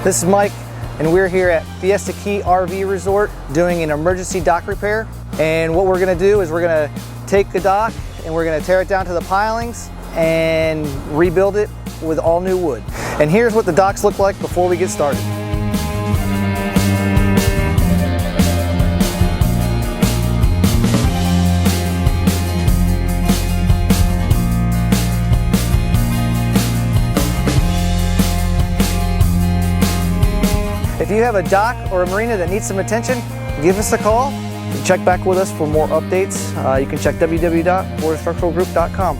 This is Mike, and we're here at Fiesta Key RV Resort doing an emergency dock repair. And what we're going to do is we're going to take the dock and we're going to tear it down to the pilings and rebuild it with all new wood. And here's what the docks look like before we get started. If you have a dock or a marina that needs some attention, give us a call. Check back with us for more updates. You can check www.floridastructuralgroup.com.